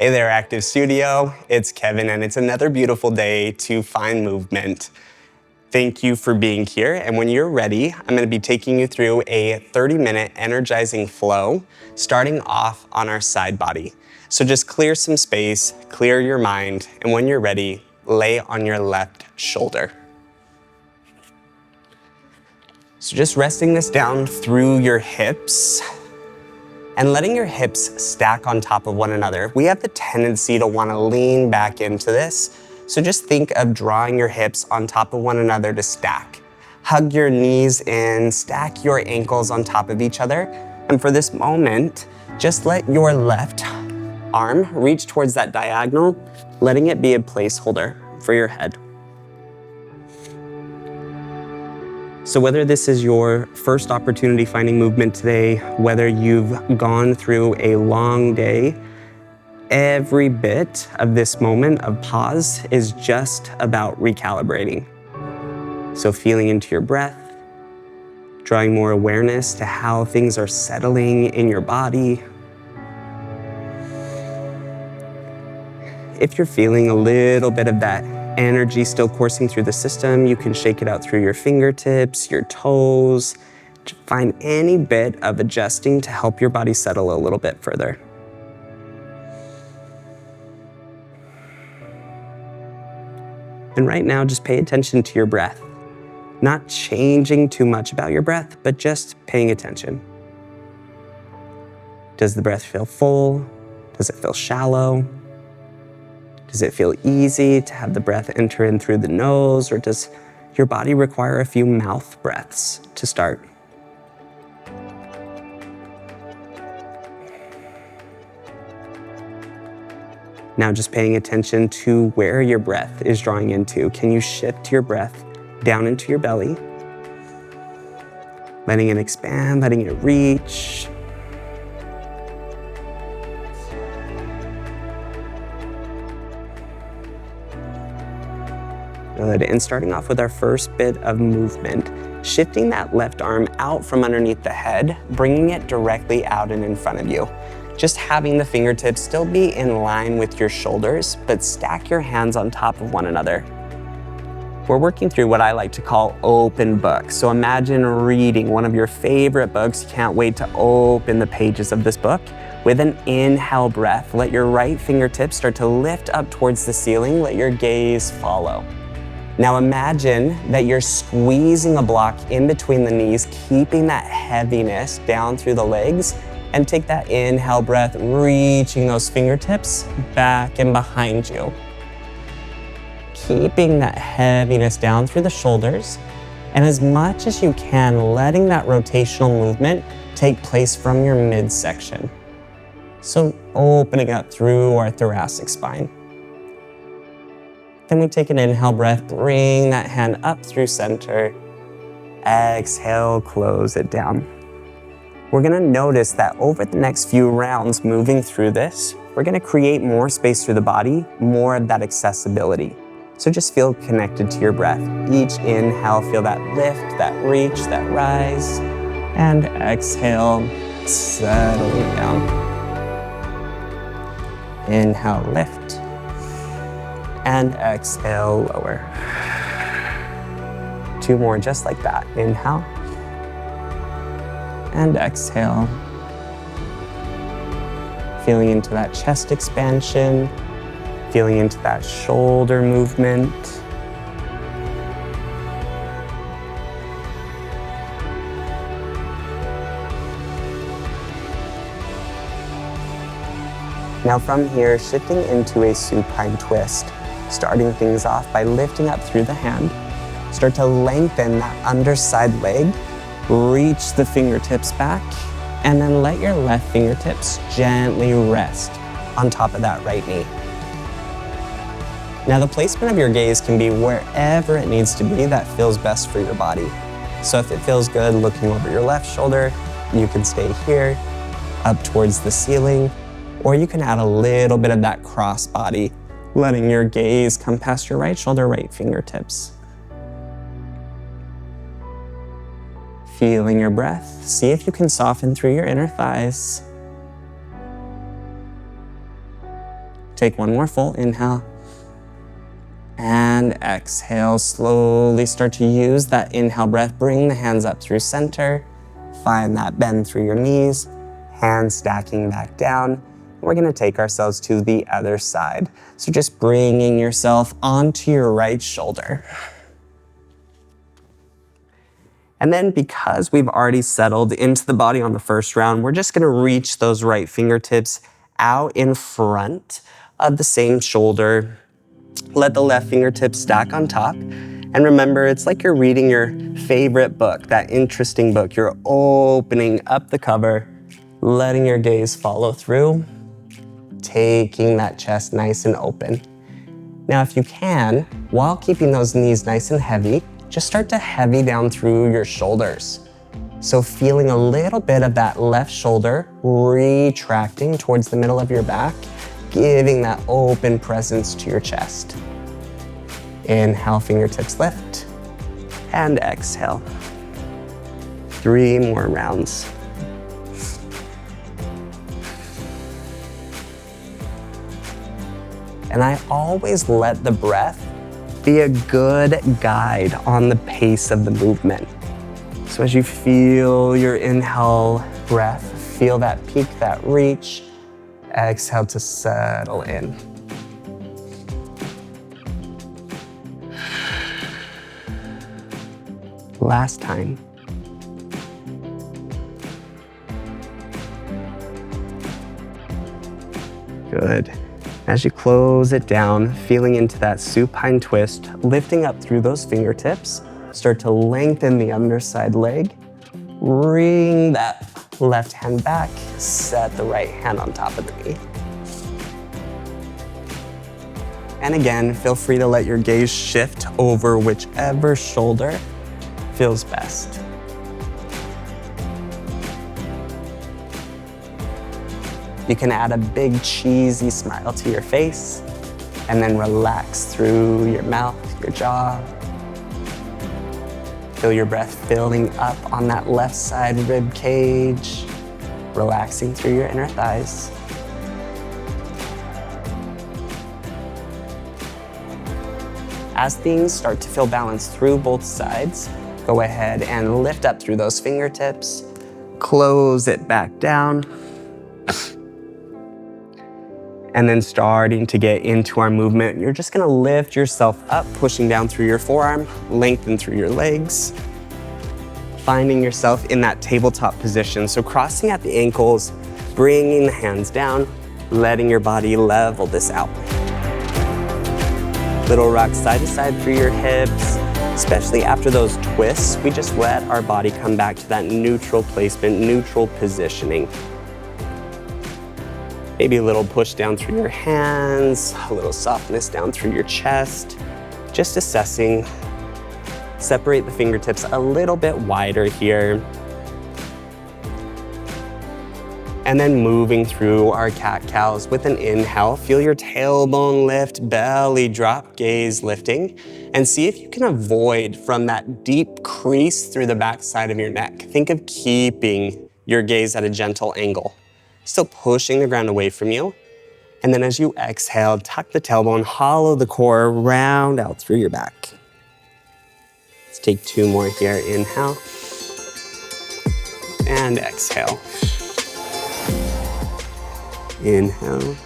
Hey there, Active Studio. It's Kevin, and it's another beautiful day to find movement. Thank you for being here, and when you're ready, I'm going to be taking you through a 30-minute energizing flow, starting off on our side body. So just clear some space, clear your mind, and when you're ready, lay on your left shoulder. So just resting this down through your hips, and letting your hips stack on top of one another. We have the tendency to want to lean back into this, so just think of drawing your hips on top of one another to stack. Hug your knees in, stack your ankles on top of each other, and for this moment, just let your left arm reach towards that diagonal, letting it be a placeholder for your head. So whether this is your first opportunity finding movement today, whether you've gone through a long day, every bit of this moment of pause is just about recalibrating. So feeling into your breath, drawing more awareness to how things are settling in your body. If you're feeling a little bit of that energy still coursing through the system, you can shake it out through your fingertips, your toes. Find any bit of adjusting to help your body settle a little bit further. And right now, just pay attention to your breath. Not changing too much about your breath, but just paying attention. Does the breath feel full? Does it feel shallow? Does it feel easy to have the breath enter in through the nose, or does your body require a few mouth breaths to start? Now just paying attention to where your breath is drawing into. Can you shift your breath down into your belly? Letting it expand, letting it reach. Good, and starting off with our first bit of movement, shifting that left arm out from underneath the head, bringing it directly out and in front of you. Just having the fingertips still be in line with your shoulders, but stack your hands on top of one another. We're working through what I like to call open book. So imagine reading one of your favorite books. You can't wait to open the pages of this book. With an inhale breath, let your right fingertips start to lift up towards the ceiling. Let your gaze follow. Now imagine that you're squeezing a block in between the knees, keeping that heaviness down through the legs, and take that inhale breath, reaching those fingertips back and behind you. Keeping that heaviness down through the shoulders, and as much as you can, letting that rotational movement take place from your midsection. So opening up through our thoracic spine. Then we take an inhale breath, bring that hand up through center. Exhale, close it down. We're gonna notice that over the next few rounds moving through this, we're gonna create more space through the body, more of that accessibility. So just feel connected to your breath. Each inhale, feel that lift, that reach, that rise. And exhale, settling down. Inhale, lift. And exhale, lower. 2 more just like that. Inhale. And exhale. Feeling into that chest expansion. Feeling into that shoulder movement. Now from here, shifting into a supine twist. Starting things off by lifting up through the hand. Start to lengthen that underside leg. Reach the fingertips back, and then let your left fingertips gently rest on top of that right knee. Now the placement of your gaze can be wherever it needs to be that feels best for your body. So if it feels good looking over your left shoulder, you can stay here, up towards the ceiling, or you can add a little bit of that cross body, letting your gaze come past your right shoulder, right fingertips. Feeling your breath. See if you can soften through your inner thighs. Take one more full inhale. And exhale, slowly start to use that inhale breath. Bring the hands up through center. Find that bend through your knees. Hands stacking back down. We're gonna take ourselves to the other side. So just bringing yourself onto your right shoulder. And then because we've already settled into the body on the first round, we're just gonna reach those right fingertips out in front of the same shoulder. Let the left fingertips stack on top. And remember, it's like you're reading your favorite book, that interesting book. You're opening up the cover, letting your gaze follow through, taking that chest nice and open. Now, if you can, while keeping those knees nice and heavy, just start to heavy down through your shoulders. So feeling a little bit of that left shoulder retracting towards the middle of your back, giving that open presence to your chest. Inhale, fingertips lift, and exhale. 3 more rounds. And I always let the breath be a good guide on the pace of the movement. So as you feel your inhale breath, feel that peak, that reach, exhale to settle in. Last time. Good. As you close it down, feeling into that supine twist, lifting up through those fingertips, start to lengthen the underside leg, bring that left hand back, set the right hand on top of the knee. And again, feel free to let your gaze shift over whichever shoulder feels best. You can add a big cheesy smile to your face and then relax through your mouth, your jaw. Feel your breath filling up on that left side rib cage, relaxing through your inner thighs. As things start to feel balanced through both sides, go ahead and lift up through those fingertips, close it back down, and then starting to get into our movement, you're just gonna lift yourself up, pushing down through your forearm, lengthen through your legs, finding yourself in that tabletop position. So crossing at the ankles, bringing the hands down, letting your body level this out. Little rock side to side through your hips, especially after those twists, we just let our body come back to that neutral placement, neutral positioning. Maybe a little push down through your hands, a little softness down through your chest. Just assessing. Separate the fingertips a little bit wider here. And then moving through our cat-cows with an inhale. Feel your tailbone lift, belly drop, gaze lifting. And see if you can avoid from that deep crease through the backside of your neck. Think of keeping your gaze at a gentle angle. Still pushing the ground away from you. And then as you exhale, tuck the tailbone, hollow the core, round out through your back. Let's take 2 more here. Inhale. And exhale. Inhale.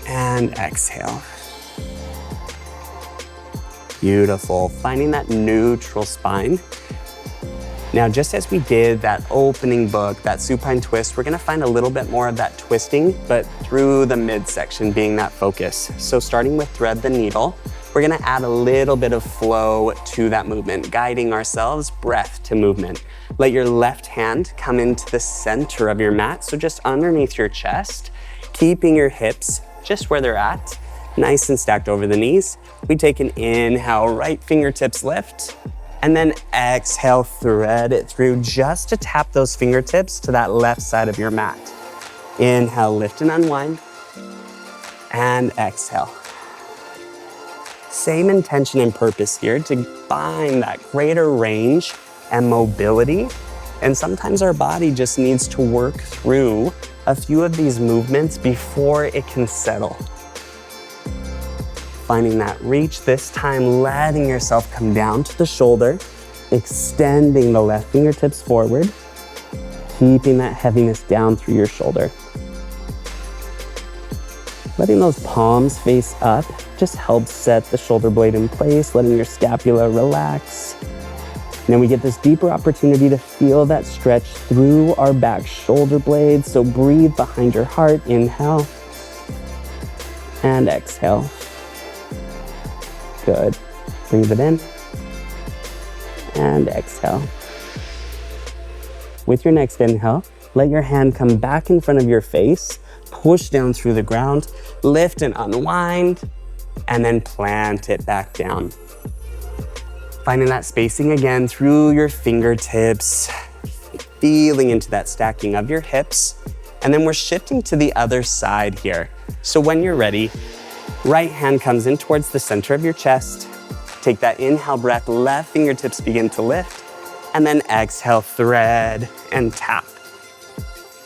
And exhale. Beautiful. Finding that neutral spine. Now, just as we did that opening book, that supine twist, we're gonna find a little bit more of that twisting, but through the midsection being that focus. So starting with thread the needle, we're gonna add a little bit of flow to that movement, guiding ourselves breath to movement. Let your left hand come into the center of your mat, so just underneath your chest, keeping your hips just where they're at, nice and stacked over the knees. We take an inhale, right fingertips lift, and then exhale, thread it through just to tap those fingertips to that left side of your mat. Inhale, lift and unwind, and exhale. Same intention and purpose here to find that greater range and mobility And sometimes our body just needs to work through a few of these movements before it can settle. Finding that reach, this time letting yourself come down to the shoulder, extending the left fingertips forward, keeping that heaviness down through your shoulder. Letting those palms face up just helps set the shoulder blade in place, letting your scapula relax. And then we get this deeper opportunity to feel that stretch through our back shoulder blades. So breathe behind your heart, inhale and exhale. Good. Breathe it in and exhale. With your next inhale, let your hand come back in front of your face, push down through the ground, lift and unwind, and then plant it back down. Finding that spacing again through your fingertips, feeling into that stacking of your hips. And then we're shifting to the other side here. So when you're ready, right hand comes in towards the center of your chest. Take that inhale breath, left fingertips begin to lift, and then exhale, thread and tap.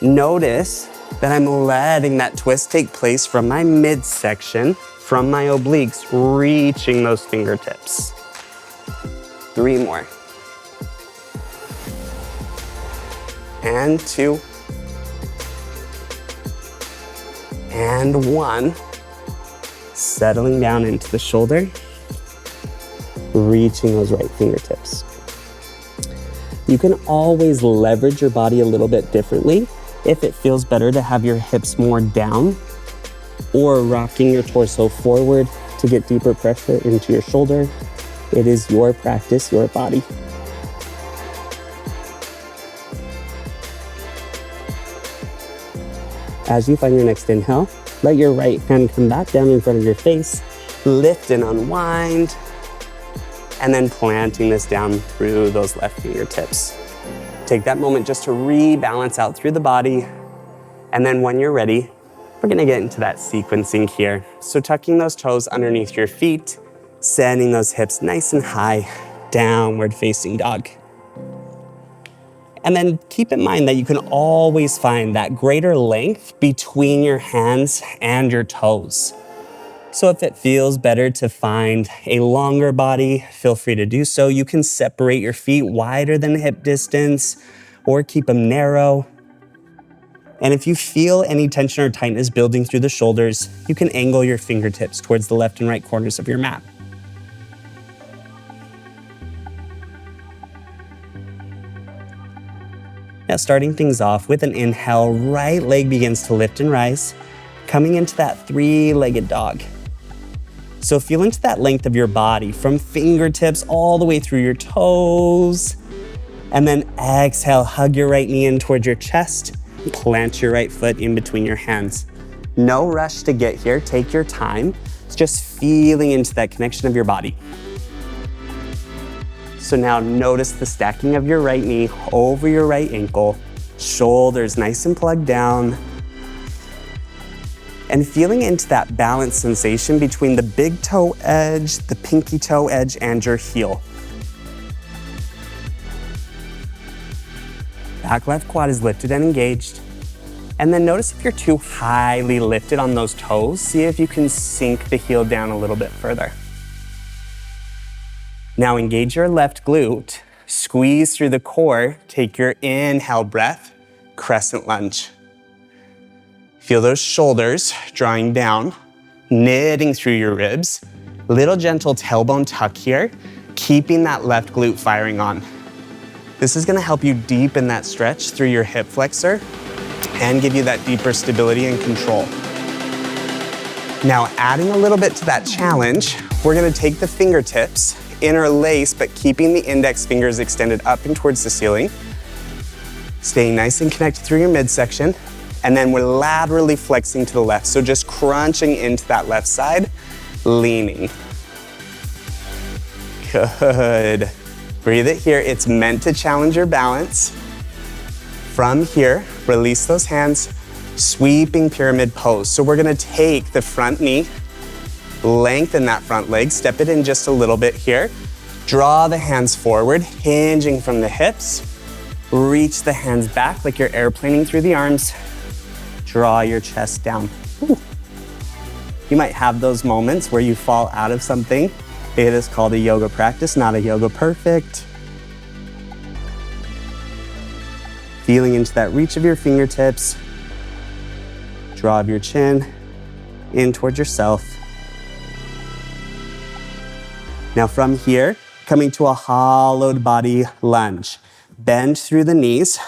Notice that I'm letting that twist take place from my midsection, from my obliques, reaching those fingertips. 3 more. And 2. And 1. Settling down into the shoulder, reaching those right fingertips. You can always leverage your body a little bit differently if it feels better to have your hips more down or rocking your torso forward to get deeper pressure into your shoulder. It is your practice, your body. As you find your next inhale, let your right hand come back down in front of your face, lift and unwind, and then planting this down through those left fingertips. Take that moment just to rebalance out through the body. And then when you're ready, we're gonna get into that sequencing here. So tucking those toes underneath your feet, sending those hips nice and high, downward facing dog. And then keep in mind that you can always find that greater length between your hands and your toes. So if it feels better to find a longer body, feel free to do so. You can separate your feet wider than hip distance or keep them narrow. And if you feel any tension or tightness building through the shoulders, you can angle your fingertips towards the left and right corners of your mat. Now starting things off with an inhale, right leg begins to lift and rise, coming into that 3-legged dog. So feel into that length of your body from fingertips all the way through your toes. And then exhale, hug your right knee in towards your chest, plant your right foot in between your hands. No rush to get here, take your time. It's just feeling into that connection of your body. So now notice the stacking of your right knee over your right ankle, shoulders nice and plugged down, and feeling into that balance sensation between the big toe edge, the pinky toe edge, and your heel. Back left quad is lifted and engaged. And then notice if you're too highly lifted on those toes, see if you can sink the heel down a little bit further. Now engage your left glute, squeeze through the core, take your inhale breath, crescent lunge. Feel those shoulders drawing down, knitting through your ribs. Little gentle tailbone tuck here, keeping that left glute firing on. This is gonna help you deepen that stretch through your hip flexor and give you that deeper stability and control. Now adding a little bit to that challenge, we're gonna take the fingertips, interlace, but keeping the index fingers extended up and towards the ceiling. Staying nice and connected through your midsection. And then we're laterally flexing to the left. So just crunching into that left side, leaning. Good. Breathe it here. It's meant to challenge your balance. From here, release those hands, sweeping pyramid pose. So we're gonna take the front knee, lengthen that front leg, step it in just a little bit here. Draw the hands forward, hinging from the hips. Reach the hands back like you're airplaning through the arms. Draw your chest down. Ooh. You might have those moments where you fall out of something. It is called a yoga practice, not a yoga perfect. Feeling into that reach of your fingertips. Draw of your chin in towards yourself. Now from here, coming to a hollowed body lunge. Bend through the knees,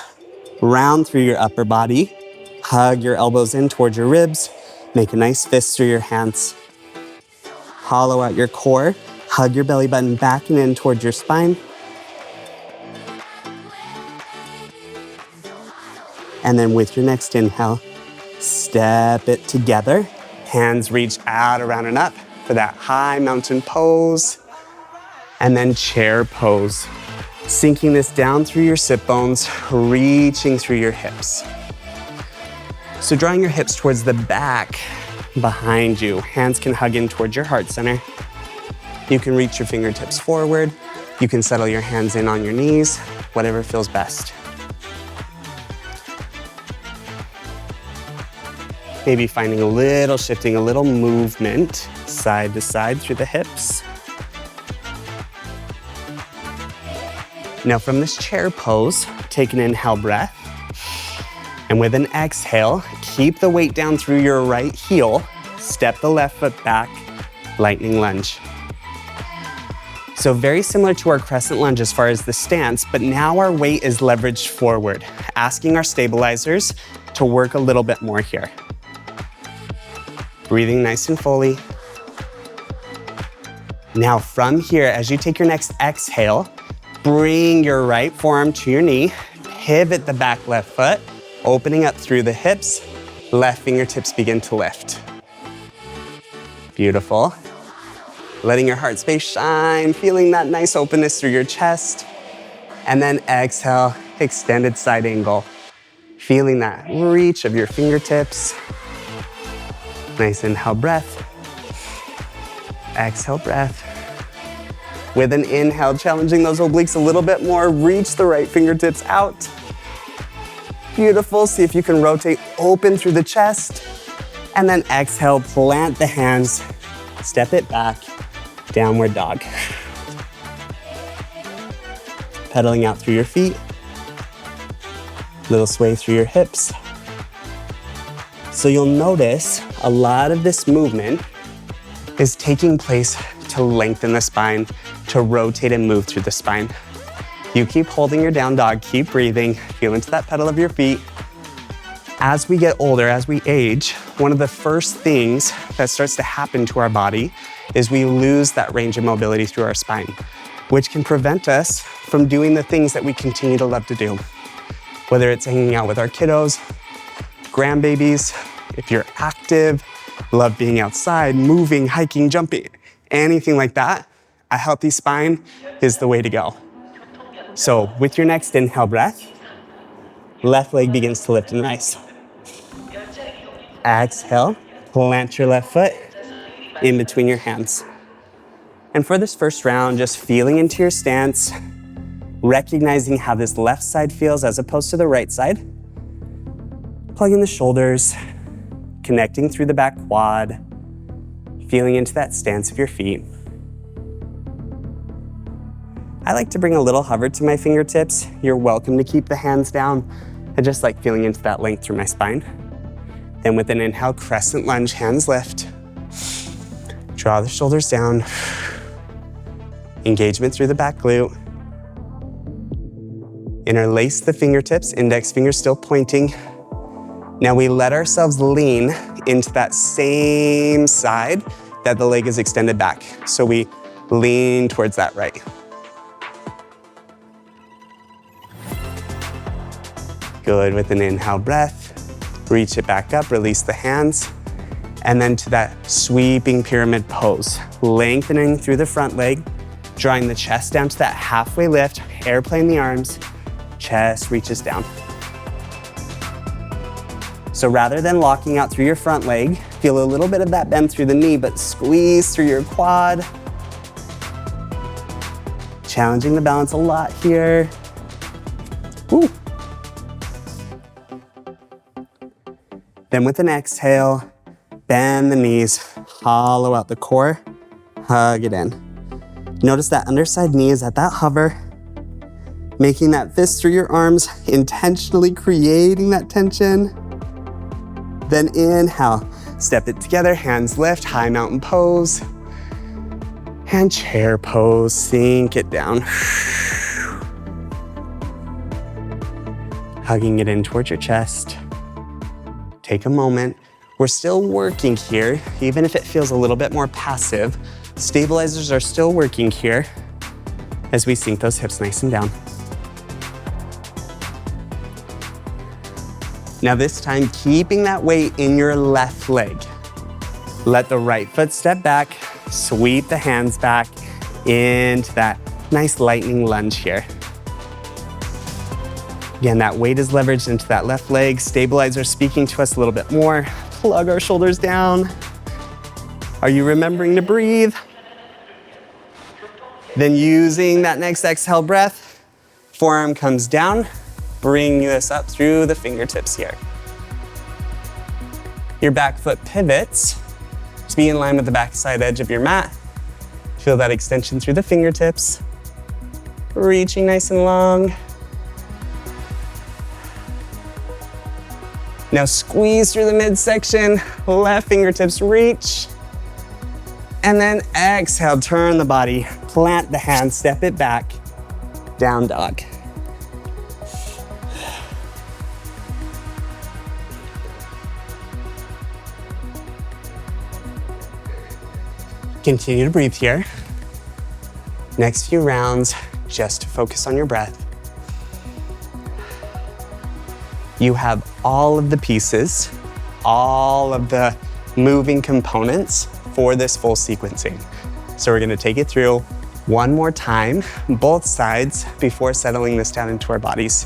round through your upper body, hug your elbows in towards your ribs, make a nice fist through your hands. Hollow out your core, hug your belly button back and in towards your spine. And then with your next inhale, step it together. Hands reach out, around and up for that high mountain pose. And then chair pose. Sinking this down through your sit bones, reaching through your hips. So drawing your hips towards the back behind you. Hands can hug in towards your heart center. You can reach your fingertips forward. You can settle your hands in on your knees, whatever feels best. Maybe finding a little shifting, a little movement side to side through the hips. Now from this chair pose, take an inhale breath. And with an exhale, keep the weight down through your right heel. Step the left foot back, lightning lunge. So very similar to our crescent lunge as far as the stance, but now our weight is leveraged forward, asking our stabilizers to work a little bit more here. Breathing nice and fully. Now from here, as you take your next exhale, bring your right forearm to your knee, pivot the back left foot, opening up through the hips, left fingertips begin to lift. Beautiful. Letting your heart space shine, feeling that nice openness through your chest. And then exhale, extended side angle. Feeling that reach of your fingertips. Nice inhale, breath. Exhale, breath. With an inhale, challenging those obliques a little bit more, reach the right fingertips out. Beautiful, see if you can rotate open through the chest. And then exhale, plant the hands, step it back, downward dog. Pedaling out through your feet. Little sway through your hips. So you'll notice a lot of this movement is taking place to lengthen the spine, to rotate and move through the spine. You keep holding your down dog, keep breathing, feel into that pedal of your feet. As we get older, as we age, one of the first things that starts to happen to our body is we lose that range of mobility through our spine, which can prevent us from doing the things that we continue to love to do. Whether it's hanging out with our kiddos, grandbabies, if you're active, love being outside, moving, hiking, jumping, anything like that, a healthy spine is the way to go. So with your next inhale breath, left leg begins to lift and rise. Exhale, plant your left foot in between your hands. And for this first round, just feeling into your stance, recognizing how this left side feels as opposed to the right side. Plugging the shoulders, connecting through the back quad, feeling into that stance of your feet. I like to bring a little hover to my fingertips. You're welcome to keep the hands down. I just like feeling into that length through my spine. Then with an inhale, crescent lunge, hands lift. Draw the shoulders down. Engagement through the back glute. Interlace the fingertips, index finger still pointing. Now we let ourselves lean into that same side that the leg is extended back. So we lean towards that right. Good, with an inhale breath, reach it back up, release the hands, and then to that sweeping pyramid pose. Lengthening through the front leg, drawing the chest down to that halfway lift, airplane the arms, chest reaches down. So rather than locking out through your front leg, feel a little bit of that bend through the knee, but squeeze through your quad. Challenging the balance a lot here. Woo. Then with an exhale, bend the knees, hollow out the core, hug it in. Notice that underside knee is at that hover, making that fist through your arms, intentionally creating that tension. Then inhale, step it together, hands lift, high mountain pose. And chair pose, sink it down. Hugging it in towards your chest. Take a moment. We're still working here, even if it feels a little bit more passive. Stabilizers are still working here as we sink those hips nice and down. Now this time, keeping that weight in your left leg. Let the right foot step back, sweep the hands back into that nice lightning lunge here. Again, that weight is leveraged into that left leg. Stabilizer speaking to us a little bit more. Plug our shoulders down. Are you remembering to breathe? Then using that next exhale breath, forearm comes down, bring this up through the fingertips here. Your back foot pivots to be in line with the backside edge of your mat. Feel that extension through the fingertips, reaching nice and long. Now squeeze through the midsection, left fingertips reach. And then exhale, turn the body, plant the hands, step it back, down dog. Continue to breathe here. Next few rounds, just to focus on your breath. You have all of the pieces, all of the moving components for this full sequencing. So we're gonna take it through one more time, both sides, before settling this down into our bodies.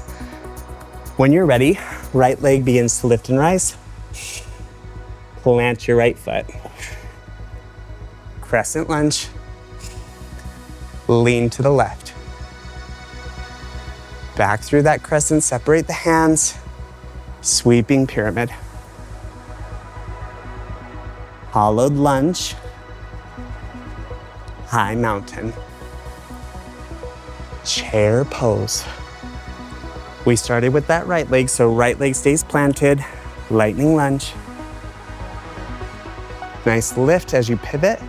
When you're ready, right leg begins to lift and rise. Plant your right foot. Crescent lunge. Lean to the left. Back through that crescent, separate the hands. Sweeping pyramid. Hollowed lunge. High mountain. Chair pose. We started with that right leg, so right leg stays planted. Lightning lunge. Nice lift as you pivot.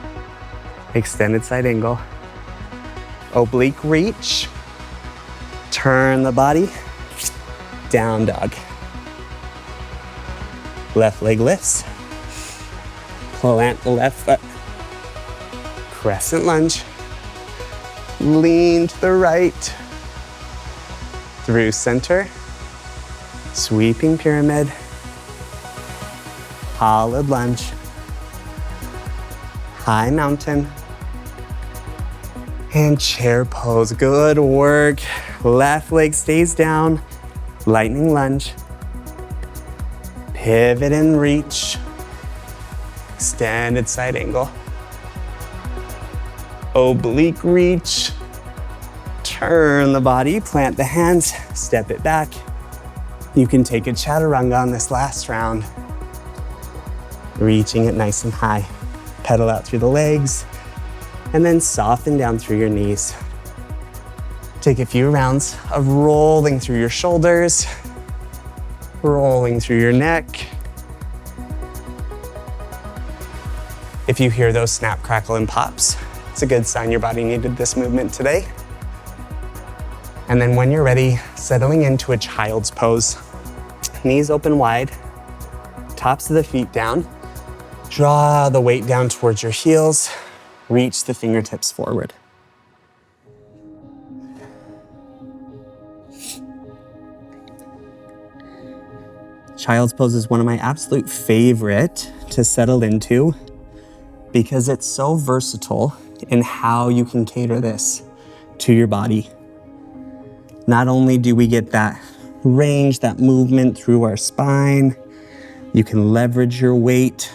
Extended side angle. Oblique reach. Turn the body. Down dog. Left leg lifts. Plant the left foot. Crescent lunge. Lean to the right. Through center. Sweeping pyramid. Hollowed lunge. High mountain. And chair pose. Good work. Left leg stays down. Lightning lunge. Pivot and reach. Extended side angle. Oblique reach. Turn the body, plant the hands, step it back. You can take a chaturanga on this last round. Reaching it nice and high. Pedal out through the legs, and then soften down through your knees. Take a few rounds of rolling through your shoulders, rolling through your neck. If you hear those snap, crackle, and pops, it's a good sign your body needed this movement today. And then when you're ready, settling into a child's pose. Knees open wide, tops of the feet down. Draw the weight down towards your heels. Reach the fingertips forward. Child's pose is one of my absolute favorite to settle into because it's so versatile in how you can cater this to your body. Not only do we get that range, that movement through our spine, you can leverage your weight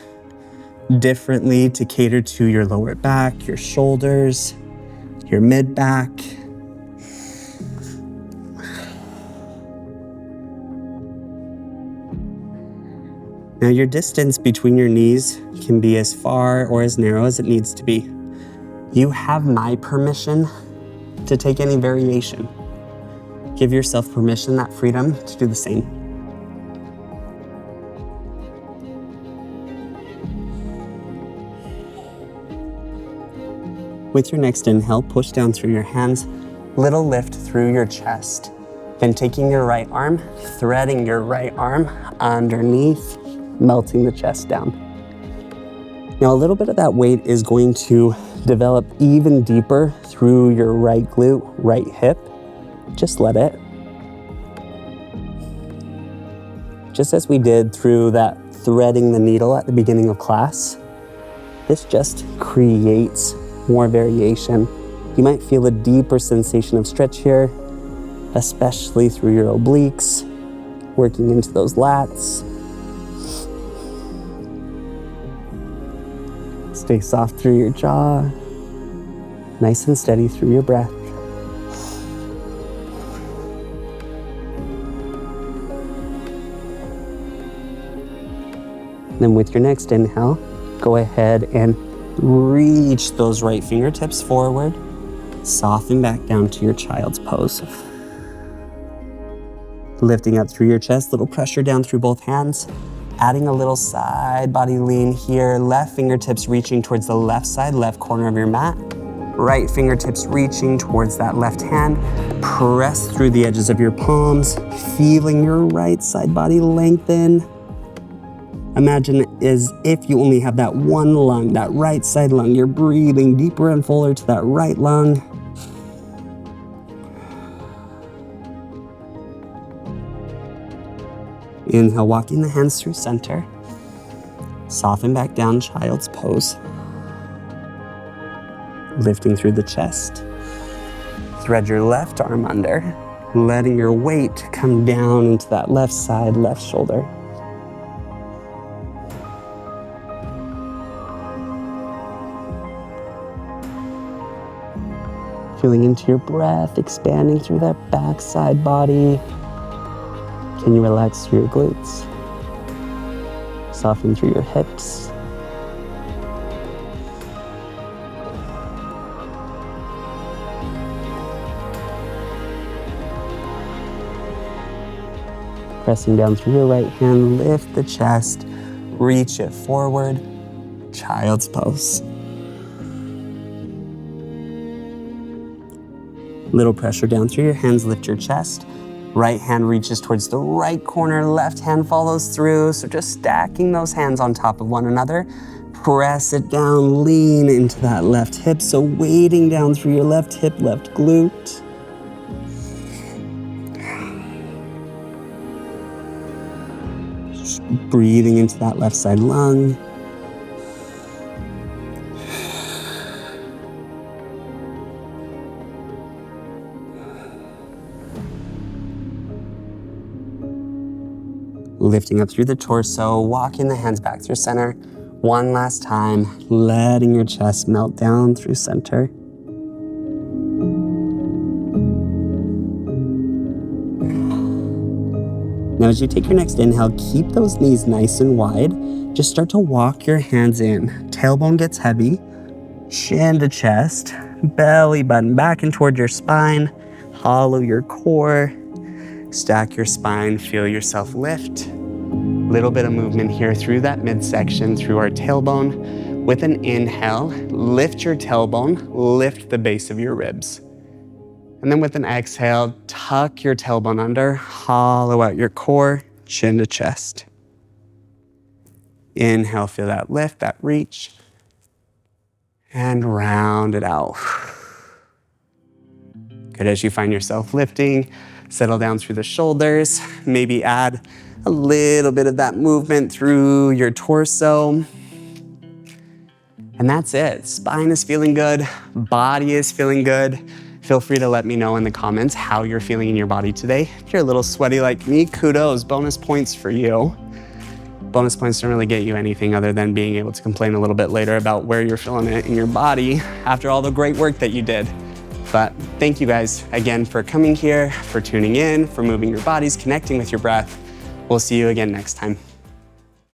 differently to cater to your lower back, your shoulders, your mid back. Now your distance between your knees can be as far or as narrow as it needs to be. You have my permission to take any variation. Give yourself permission, that freedom, to do the same. With your next inhale, push down through your hands, little lift through your chest. Then taking your right arm, threading your right arm underneath, melting the chest down. Now a little bit of that weight is going to develop even deeper through your right glute, right hip. Just let it. Just as we did through that threading the needle at the beginning of class, this just creates more variation. You might feel a deeper sensation of stretch here, especially through your obliques, working into those lats. Stay soft through your jaw, nice and steady through your breath. Then with your next inhale, go ahead and reach those right fingertips forward, soften back down to your child's pose. Lifting up through your chest, little pressure down through both hands. Adding a little side body lean here, left fingertips reaching towards the left side, left corner of your mat. Right fingertips reaching towards that left hand. Press through the edges of your palms, feeling your right side body lengthen. Imagine as if you only have that one lung, that right side lung. You're breathing deeper and fuller to that right lung. Inhale, walking the hands through center. Soften back down, child's pose. Lifting through the chest. Thread your left arm under, letting your weight come down into that left side, left shoulder. Feeling into your breath, expanding through that back side body. Can you relax through your glutes? Soften through your hips. Pressing down through your right hand, lift the chest, reach it forward, child's pose. Little pressure down through your hands, lift your chest. Right hand reaches towards the right corner, left hand follows through. So just stacking those hands on top of one another. Press it down, lean into that left hip. So weighting down through your left hip, left glute. Just breathing into that left side lung. Lifting up through the torso, walking the hands back through center. One last time, letting your chest melt down through center. Now as you take your next inhale, keep those knees nice and wide. Just start to walk your hands in. Tailbone gets heavy, chin to chest, belly button back and toward your spine. Hollow your core. Stack your spine, feel yourself lift. Little bit of movement here through that midsection, through our tailbone. With an inhale, lift your tailbone, lift the base of your ribs. And then with an exhale, tuck your tailbone under, hollow out your core, chin to chest. Inhale, feel that lift, that reach. And round it out. Good, as you find yourself lifting, settle down through the shoulders, maybe add a little bit of that movement through your torso. And that's it. Spine is feeling good, body is feeling good. Feel free to let me know in the comments how you're feeling in your body today. If you're a little sweaty like me, kudos, bonus points for you. Bonus points don't really get you anything other than being able to complain a little bit later about where you're feeling it in your body after all the great work that you did. But thank you guys again for coming here, for tuning in, for moving your bodies, connecting with your breath. We'll see you again next time.